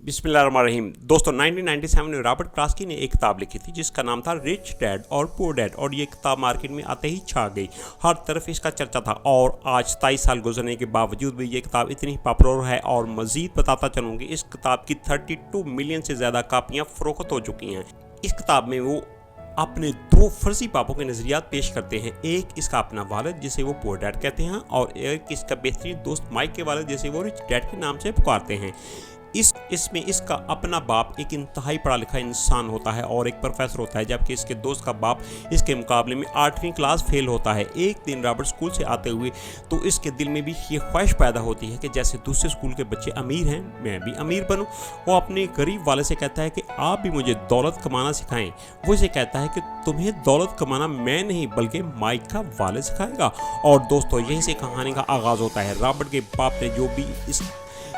बिस्मिल्लाहिर्रहमानिर्रहीम। दोस्तों 1997 में रॉबर्ट क्लास्की ने एक किताब लिखी थी जिसका नाम था रिच डैड और पुअर डैड, और ये किताब मार्केट में आते ही छा गई। हर तरफ इसका चर्चा था और आज 27 साल गुजरने के बावजूद भी ये किताब इतनी पॉपुलर है। और मज़ीद बताता चलूँगी, इस किताब की 32 मिलियन से ज़्यादा कापियाँ फ़रोख्त हो चुकी हैं। इस किताब में वो अपने दो फर्जी पापों के नज़रियात पेश करते हैं। एक इसका अपना वालिद जिसे वो पुअर डैड कहते हैं, और एक इसका बेहतरीन दोस्त माइक के वालिद जिसे वो रिच डैड के नाम से पुकारते हैं। इसमें इसका अपना बाप एक इंतहाई पढ़ा लिखा इंसान होता है और एक प्रोफेसर होता है, जबकि इसके दोस्त का बाप इसके मुकाबले में 8वीं क्लास फेल होता है। एक दिन रॉबर्ट स्कूल से आते हुए तो इसके दिल में भी ये ख्वाहिश पैदा होती है कि जैसे दूसरे स्कूल के बच्चे अमीर हैं, मैं भी अमीर बनूं। वो अपने गरीब वाले से कहता है कि आप भी मुझे दौलत कमाना सिखाएं। वो इसे कहता है कि तुम्हें दौलत कमाना मैं नहीं बल्कि माइक का वालिद सिखाएगा। और दोस्तों यहीं से कहानी का आगाज़ होता है। रॉबर्ट के बाप ने जो भी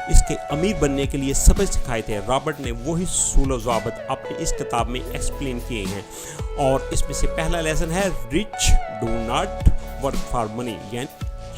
इसके अमीर बनने के लिए सबक सिखाए थे, रॉबर्ट ने वही सूल और ज़ाबित अपनी इस किताब में एक्सप्लेन किए हैं। और इसमें से पहला लेसन है rich do not work for money,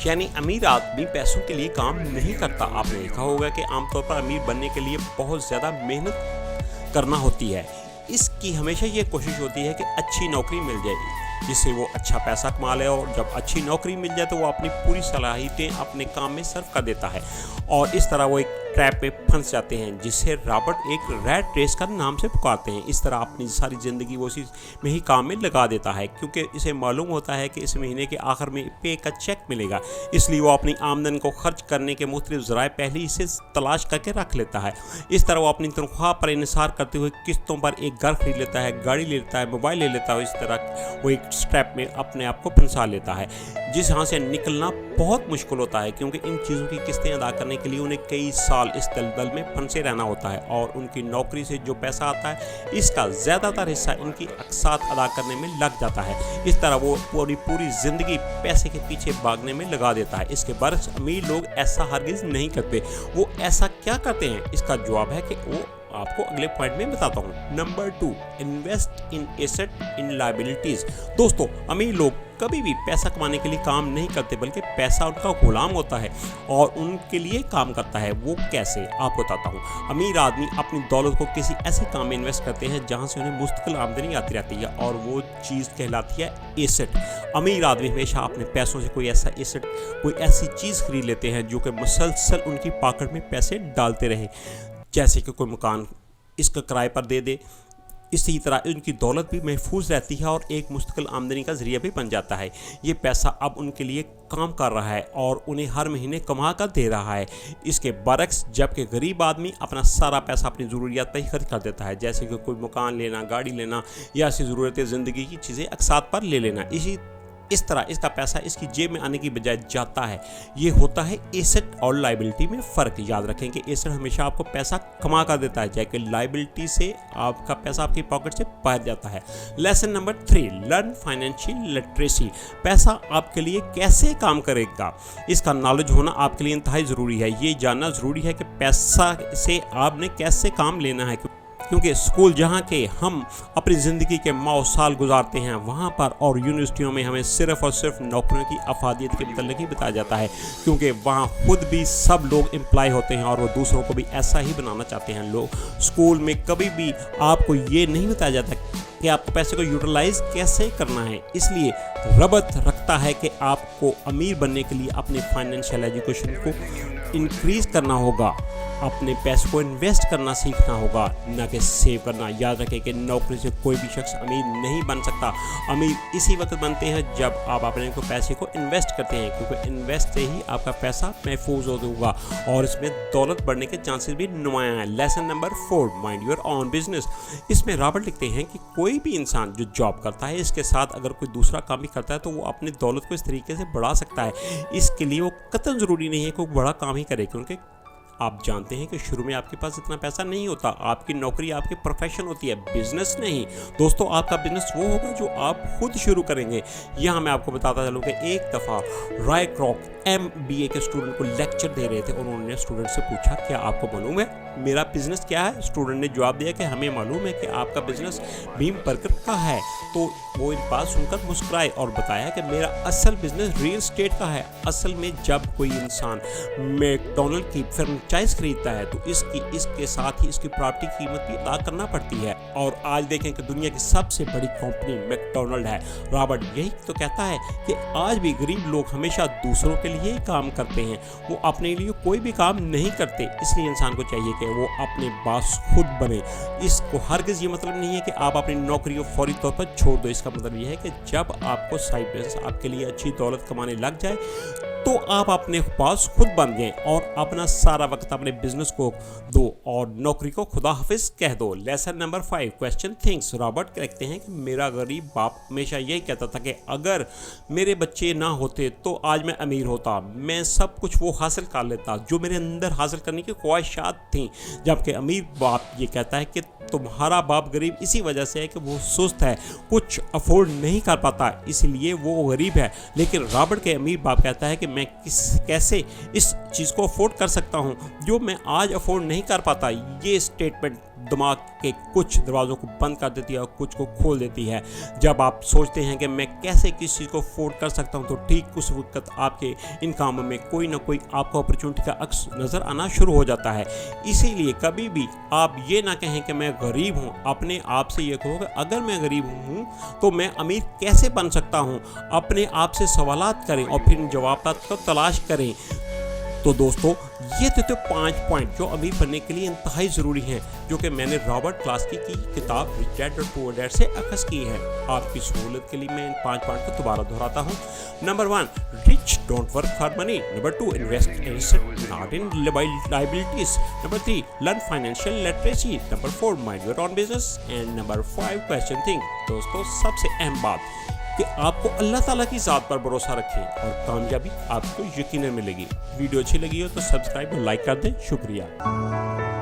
यानी अमीर आदमी पैसों के लिए काम नहीं करता। आपने देखा होगा कि आमतौर पर अमीर बनने के लिए बहुत ज़्यादा मेहनत करना होती है। इसकी हमेशा ये कोशिश होती है कि अच्छी नौकरी मिल जाए जिससे वो अच्छा पैसा कमा ले, और जब अच्छी नौकरी मिल जाए तो वो अपनी पूरी सलाहियतें अपने काम में सर्व कर देता है। और इस तरह वो एक ट्रैप में फंस जाते हैं जिसे रॉबर्ट एक रैट रेस का नाम से पुकारते हैं। इस तरह अपनी सारी ज़िंदगी वो उसी में ही काम में लगा देता है, क्योंकि इसे मालूम होता है कि इस महीने के आखिर में पे का चेक मिलेगा। इसलिए वो अपनी आमदन को खर्च करने के मुख्तलिफ ज़राए पहले ही से तलाश करके रख लेता है। इस तरह वो अपनी तनख्वाह पर इन्हिसार करते हुए किस्तों पर एक घर खरीद लेता है, गाड़ी ले लेता है, मोबाइल ले लेता है। इस तरह वो एक स्ट्रैप में अपने आप को फंसा लेता है जिस यहाँ से निकलना बहुत मुश्किल होता है, क्योंकि इन चीज़ों की किस्तें अदा करने के लिए उन्हें कई साल इस दलदल में फंसे रहना होता है। और उनकी नौकरी से जो पैसा आता है इसका ज़्यादातर हिस्सा इनकी अक़सात अदा करने में लग जाता है। इस तरह वो पूरी ज़िंदगी पैसे के पीछे भागने में लगा देता है। इसके बरक्स अमीर लोग ऐसा हरगिज़ नहीं करते। वो ऐसा क्या करते हैं, इसका जवाब है कि वो आपको अगले पॉइंट में बताता हूँ। Number 2, invest in asset in liabilities. दोस्तों अमीर लोग कभी भी पैसा कमाने के लिए काम नहीं करते, बल्कि पैसा उनका गुलाम होता है और उनके लिए काम करता है। वो कैसे, आपको बताता हूँ। अमीर आदमी अपनी दौलत को किसी ऐसे काम में इन्वेस्ट करते हैं जहाँ से उन्हें मुस्तकिल आमदनी आती रहती है, और वो चीज़ कहलाती है एसेट। अमीर आदमी हमेशा अपने पैसों से कोई ऐसा एसेट, कोई ऐसी चीज़ खरीद लेते हैं जो कि मुसलसल उनकी पॉकेट में पैसे डालते रहे, जैसे कि कोई मकान इसका किराए पर दे दे। इसी तरह इनकी दौलत भी महफूज रहती है और एक मुस्तकिल आमदनी का ज़रिया भी बन जाता है। ये पैसा अब उनके लिए काम कर रहा है और उन्हें हर महीने कमा कर दे रहा है। इसके बरक्स जबकि गरीब आदमी अपना सारा पैसा अपनी ज़रूरियात पर ही खर्च कर देता है, जैसे कि कोई मकान लेना, गाड़ी लेना, या ऐसी ज़रूरत ज़िंदगी की चीज़ें अक़सात पर ले लेना। इस तरह इसका पैसा इसकी जेब में आने की बजाय जाता है। ये होता है एसेट और लायबिलिटी में फ़र्क। याद रखें कि एसेट हमेशा आपको पैसा कमा कर देता है, जबकि लायबिलिटी से आपका पैसा आपकी पॉकेट से बाहर जाता है। Lesson number 3, learn financial literacy. पैसा आपके लिए कैसे काम करेगा, इसका नॉलेज होना आपके लिए इंतहाई ज़रूरी है। ये जानना ज़रूरी है कि पैसा से आपने कैसे काम लेना है, क्योंकि स्कूल जहाँ के हम अपनी ज़िंदगी के माओ साल गुजारते हैं, वहाँ पर और यूनिवर्सिटियों में हमें सिर्फ़ और सिर्फ नौकरियों की अफादियत के मतलब ही बताया जाता है, क्योंकि वहाँ खुद भी सब लोग एम्प्लॉय होते हैं और वो दूसरों को भी ऐसा ही बनाना चाहते हैं। लोग स्कूल में कभी भी आपको ये नहीं बताया जाता कि आपको पैसे को यूटिलाइज़ कैसे करना है। इसलिए रबत रखता है कि आपको अमीर बनने के लिए अपने फाइनेंशियल एजुकेशन को इंक्रीज़ करना होगा, अपने पैसे को इन्वेस्ट करना सीखना होगा, ना कि सेव करना। याद रखें कि नौकरी से कोई भी शख्स अमीर नहीं बन सकता। अमीर इसी वक्त बनते हैं जब आप अपने को पैसे को इन्वेस्ट करते हैं, क्योंकि इन्वेस्ट से ही आपका पैसा महफूज होगा और इसमें दौलत बढ़ने के चांसेस भी नुमायाँ हैं। Lesson number 4, mind your own business. इसमें रॉबर्ट लिखते हैं कि कोई भी इंसान जो जॉब करता है, इसके साथ अगर कोई दूसरा काम भी करता है तो वो अपनी दौलत को इस तरीके से बढ़ा सकता है। इसके लिए वो कतई ज़रूरी नहीं है कि वो बड़ा काम ही करे, क्योंकि आप जानते हैं कि शुरू में आपके पास इतना पैसा नहीं होता। आपकी नौकरी आपकी प्रोफेशन होती है, बिजनेस नहीं। दोस्तों आपका बिजनेस वो होगा जो आप खुद शुरू करेंगे। यहाँ मैं आपको बताता चलूँ कि एक दफ़ा रॉय क्रॉक MBA के स्टूडेंट को लेक्चर दे रहे थे और उन्होंने स्टूडेंट से पूछा क्या आपको मालूम है मेरा बिजनेस क्या है? स्टूडेंट ने जवाब दिया कि हमें मालूम है कि आपका बिजनेस भीम बर्गर का है। तो वो एक बात सुनकर मुस्कुराए और बताया कि मेरा असल बिजनेस रियल एस्टेट का है। असल में जब कोई इंसान मैकडॉनल्ड की फ्रेंचाइज खरीदता है तो इसके साथ ही इसकी प्रॉपर्टी की कीमत भी अदा करना पड़ती है। और आज देखें कि दुनिया की सबसे बड़ी कंपनी मैकडॉनल्ड है। रॉबर्ट यही तो कहता है कि आज भी गरीब लोग हमेशा दूसरों के लिए ही काम करते हैं, वो अपने लिए कोई भी काम नहीं करते। इसलिए इंसान को चाहिए कि वो अपने बॉस खुद बने। इसको हरगिज़ ये मतलब नहीं है कि आप अपनी नौकरी को फौरी तौर पर छोड़ दो। इसका मतलब ये है कि जब आपको साइड बिजनेस आपके लिए अच्छी दौलत कमाने लग जाए तो आप अपने पास खुद बन गए और अपना सारा वक्त अपने बिजनेस को दो और नौकरी को खुदा हाफिज कह दो। Lesson number 5, question things. Robert कहते हैं कि मेरा गरीब बाप हमेशा यही कहता था कि अगर मेरे बच्चे ना होते तो आज मैं अमीर होता, मैं सब कुछ वो हासिल कर लेता जो मेरे अंदर हासिल करने की ख्वाहिशात थी। जबकि अमीर बाप ये कहता है कि तुम्हारा बाप गरीब इसी वजह से है कि वो सुस्त है, कुछ अफोर्ड नहीं कर पाता, इसलिए वो गरीब है। लेकिन रॉबर्ट के अमीर बाप कहता है कि मैं कैसे इस चीज़ को अफोर्ड कर सकता हूँ जो मैं आज अफोर्ड नहीं कर पाता। ये स्टेटमेंट दिमाग के कुछ दरवाज़ों को बंद कर देती है और कुछ को खोल देती है। जब आप सोचते हैं कि मैं कैसे किस चीज़ को अफोर्ड कर सकता हूं तो ठीक उस वक्त आपके इन कामों में कोई ना कोई आपको अपॉर्चुनिटी का अक्स नज़र आना शुरू हो जाता है। इसीलिए कभी भी आप ये ना कहें कि मैं गरीब हूं, अपने आप से ये कहो कि अगर मैं गरीब हूं तो मैं अमीर कैसे बन सकता हूं। अपने आप से सवालात करें और फिर जवाब को तलाश करें। तो दोस्तों ये थे 5 पॉइंट जो अमीर बनने के लिए इंतहाई ज़रूरी हैं, जो कि मैंने रॉबर्ट क्लास्की की किताब रिच डैड और पुअर डैड से अखज़ की है। आपकी सहूलत के लिए मैं इन 5 पॉइंट को दोबारा दोहराता हूँ। Number 1, rich don't work for money. Number 2, invest in asset not in liabilities. Number 3, learn financial literacy. Number 4, mind your own business. And number 5, question think. दोस्तों सबसे अहम बात कि आपको अल्लाह ताला की ज़ात पर भरोसा रखें और कामयाबी आपको यकीनन मिलेगी। वीडियो अच्छी लगी हो तो सब्सक्राइब और लाइक कर दें। शुक्रिया।